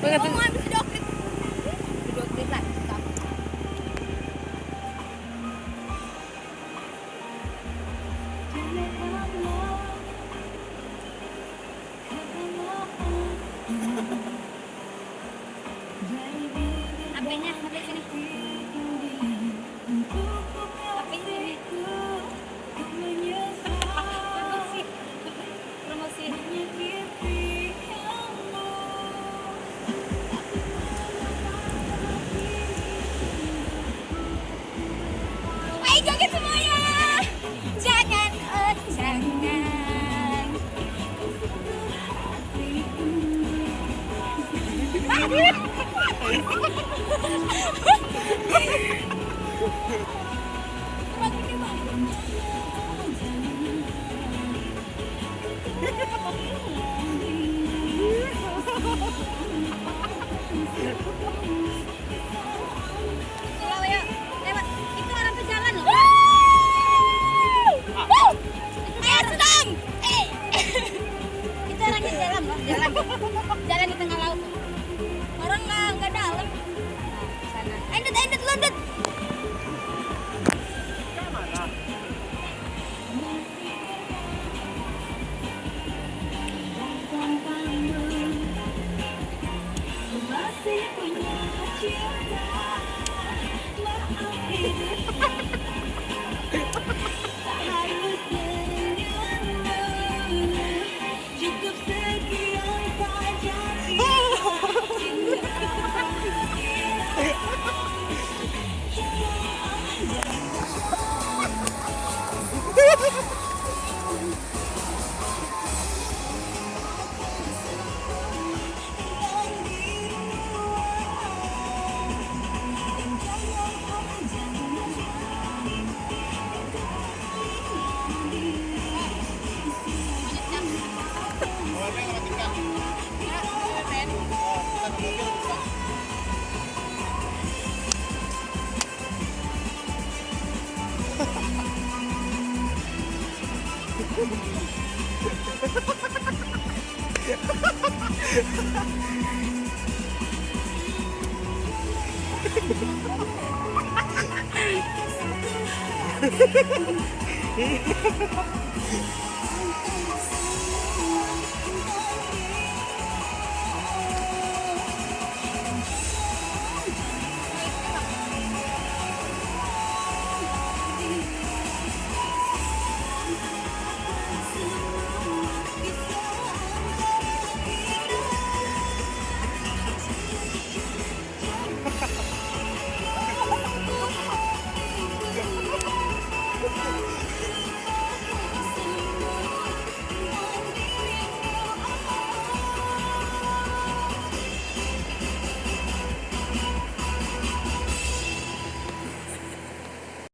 Banget. Mau ambil video klip. Video klip lah. HP-nya, HP sini. HP sini. Promosi. Ayo joget semuanya. Jangan, jangan. Ayo, lewat. Itu orang pejalan loh. Ayo sedang. Itu orang yang jalan loh, jalan. Jalan di tengah laut. Orang nggak dalam. Sana. Ended, lanjut. Hehehe